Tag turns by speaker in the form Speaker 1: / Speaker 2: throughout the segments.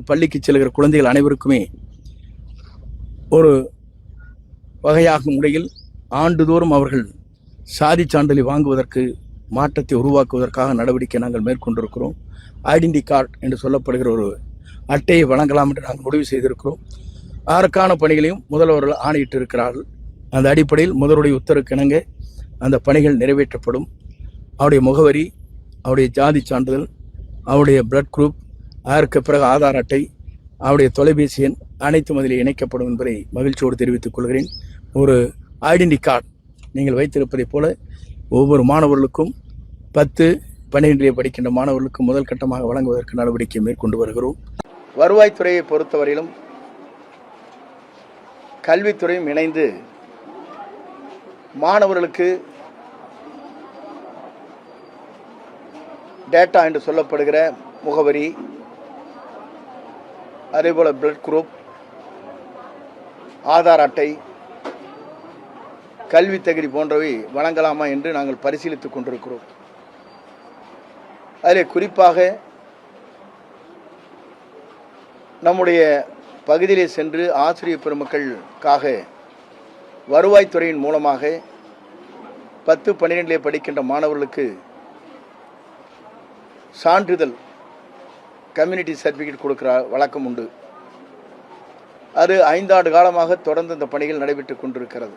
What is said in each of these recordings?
Speaker 1: பள்ளிக்கு செல்கிற குழந்தைகள் அனைவருக்குமே ஒரு வகையாகும் முறையில் ஆண்டுதோறும் அவர்கள் சாதி சான்றிதழை வாங்குவதற்கு மாற்றத்தை உருவாக்குவதற்காக நடவடிக்கை நாங்கள் மேற்கொண்டிருக்கிறோம். ஐடென்டி கார்டு என்று சொல்லப்படுகிற ஒரு அட்டையை வழங்கலாம் என்று நாங்கள் முடிவு செய்திருக்கிறோம். அதற்கான பணிகளையும் முதல்வர்கள் ஆணையிட்டு இருக்கிறார்கள். அந்த அடிப்படையில் முதல்வருடைய உத்தரவுக்கு இணங்க அந்த பணிகள் நிறைவேற்றப்படும். அவருடைய முகவரி, அவருடைய ஜாதி சான்றிதழ், அவருடைய பிளட் குரூப், அதற்கு பிறகு ஆதார் அட்டை, அவருடைய தொலைபேசி எண் அனைத்தும் அதில் இணைக்கப்படும் என்பதை மகிழ்ச்சியோடு தெரிவித்துக் கொள்கிறேன். ஒரு ஐடென்டி கார்டு நீங்கள் வைத்திருப்பதை போல ஒவ்வொரு மாணவர்களுக்கும் 10, 12 படிக்கின்ற மாணவர்களுக்கும் முதல் கட்டமாக வழங்குவதற்கு நடவடிக்கை மேற்கொண்டு வருகிறோம். வருவாய்த்துறையை பொறுத்தவரையிலும் கல்வித்துறையும் இணைந்து மாணவர்களுக்கு டேட்டா என்று சொல்லப்படுகிற முகவரி, அதேபோல பிளட் குரூப், ஆதார் அட்டை, கல்வி தகுதி போன்றவை வழங்கலாமா என்று நாங்கள் பரிசீலித்துக் கொண்டிருக்கிறோம். அதில் குறிப்பாக நம்முடைய பகுதியிலே சென்று ஆசிரியர் பெருமக்களுக்காக வருவாய்த்துறையின் மூலமாக 10, 12 படிக்கின்ற மாணவர்களுக்கு சான்றிதழ் கம்யூனிட்டி சர்டிஃபிகேட் கொடுக்கிற வழக்கம் உண்டு. அது 5 ஆண்டு காலமாக தொடர்ந்து இந்த பணிகள் நடைபெற்றுக் கொண்டிருக்கிறது.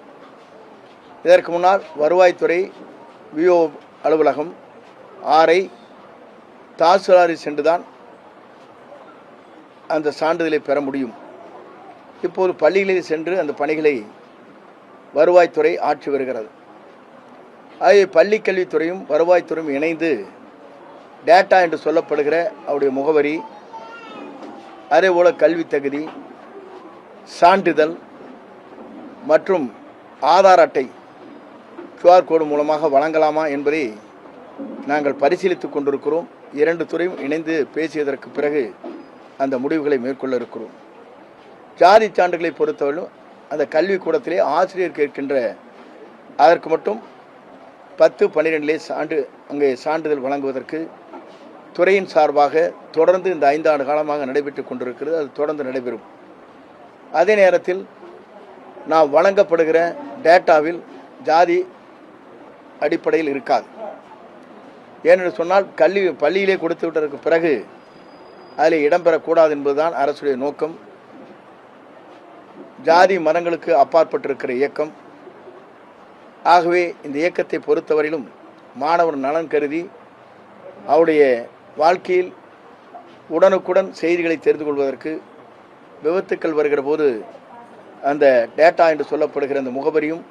Speaker 1: இதற்கு முன்னால் வருவாய்த்துறை விஓ அலுவலகம், ஆர்ஐ, தாசில்தாரை சென்றுதான் அந்த சான்றிதழை பெற முடியும். இப்போது பள்ளிகளில் சென்று அந்த பணிகளை வருவாய்த்துறை ஆற்றி வருகிறது. ஆகவே பள்ளி கல்வித்துறையும் வருவாய்த்துறையும் இணைந்து டேட்டா என்று சொல்லப்படுகிற அவருடைய முகவரி, அதேபோல கல்வி தகுதி, சான்றிதழ் மற்றும் ஆதார் அட்டை QR கோடு மூலமாக வழங்கலாமா என்பதை நாங்கள் பரிசீலித்துக் கொண்டிருக்கிறோம். 2 துறையும் இணைந்து பேசியதற்கு பிறகு அந்த முடிவுகளை மேற்கொள்ள இருக்கிறோம். ஜாதி சான்றுகளை பொறுத்தவரையிலும் அந்த கல்விக்கூடத்திலே ஆசிரியர் கேட்கின்ற அதற்கு மட்டும் 10, 12 அங்கே சான்றிதழ் வழங்குவதற்கு துறையின் சார்பாக தொடர்ந்து இந்த 5 ஆண்டு காலமாக நடைபெற்றுக் கொண்டிருக்கிறது. அது தொடர்ந்து நடைபெறும். அதே நேரத்தில் நாம் வழங்கப்படுகிற டேட்டாவில் ஜாதி அடிப்படையில் இருக்காது. ஏனென்று சொன்னால் பள்ளியிலே கொடுத்து விட்டதற்கு பிறகு அதில் இடம்பெறக்கூடாது என்பதுதான் அரசுடைய நோக்கம். ஜாதி மதங்களுக்கு அப்பாற்பட்டிருக்கிற இயக்கம். ஆகவே இந்த இயக்கத்தை பொறுத்தவரையிலும் மாணவர் நலன் கருதி அவருடைய வாழ்க்கையில் உடனுக்குடன் செய்திகளை தெரிந்து கொள்வதற்கு, விபத்துக்கள் வருகிற போது அந்த டேட்டா என்று சொல்லப்படுகிற அந்த முகவரியும்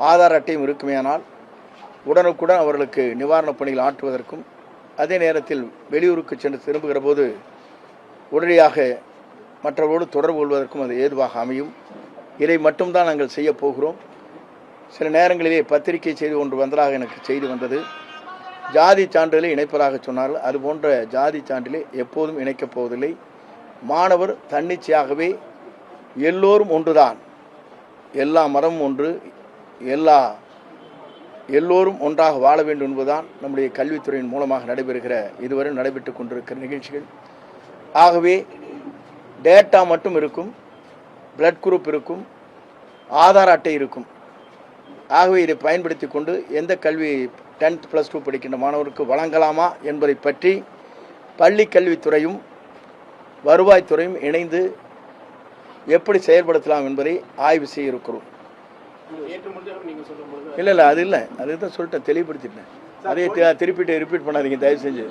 Speaker 1: ஆதார் அட்டையும் இருக்குமேயானால் உடனுக்குடன் அவர்களுக்கு நிவாரணப் பணிகள் ஆற்றுவதற்கும், அதே நேரத்தில் வெளியூருக்கு சென்று திரும்புகிற போது உடனடியாக மற்றவர்களோடு தொடர்பு கொள்வதற்கும் அது ஏதுவாக அமையும். இதை மட்டும்தான் நாங்கள் செய்ய போகிறோம். சில நேரங்களிலே பத்திரிகை செய்தி ஒன்று வந்ததாக எனக்கு செய்தி வந்தது. ஜாதி சான்றிதழை இணைப்பதாக சொன்னார்கள். அதுபோன்ற ஜாதி சான்றிதழை எப்போதும் இணைக்கப் போவதில்லை. மாணவர் தன்னிச்சையாகவே எல்லோரும் ஒன்றுதான், எல்லா மதமும் ஒன்று, எல்லோரும் ஒன்றாக வாழ வேண்டும் என்பதுதான் நம்முடைய கல்வித்துறையின் மூலமாக நடைபெறுகிற இதுவரை நடைபெற்றுக் கொண்டிருக்கிற நிகழ்ச்சிகள். ஆகவே டேட்டா மட்டும் இருக்கும், பிளட் குரூப் இருக்கும், ஆதார் அட்டை இருக்கும். ஆகவே இதை பயன்படுத்தி கொண்டு எந்த கல்வி 10th +2 படிக்கின்ற மாணவருக்கு வழங்கலாமா என்பதை பற்றி பள்ளி கல்வித்துறையும் வருவாய்த்துறையும் இணைந்து எப்படி செயல்படுத்தலாம் என்பதை ஆய்வு செய்ய இருக்கிறோம். இல்லை அது இல்லை, அதுதான் சொல்லிட்டேன், தெளிவுபடுத்திட்டேன். அதே திருப்பிட்டு ரிப்பீட் பண்ணாதீங்க தயவு செஞ்சு.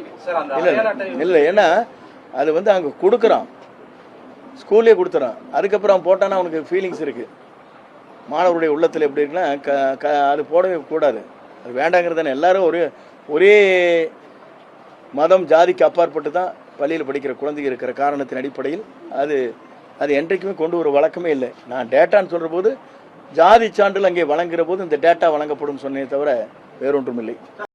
Speaker 1: இல்லை ஏன்னா அது அங்கே கொடுக்குறான், ஸ்கூல்லே கொடுத்துறான். அதுக்கப்புறம் அவன் போட்டானா அவனுக்கு ஃபீலிங்ஸ் இருக்குது. மாணவருடைய உள்ளத்தில் எப்படி இருக்குன்னா அது போடவே கூடாது, அது வேண்டாங்கிறது தானே. எல்லாரும் ஒரே மதம் ஜாதிக்கு அப்பாற்பட்டு தான் பள்ளியில் படிக்கிற குழந்தைங்க இருக்கிற காரணத்தின் அடிப்படையில் அது என்றைக்குமே கொண்டு ஒரு வழக்கமே இல்லை. நான் டேட்டான்னு சொல்கிற போது ஜாதி சான்றிதழ் அங்கே வழங்குகிற போது இந்த டேட்டா வழங்கப்படும் சொன்னே தவிர வேறொன்றும் இல்லை.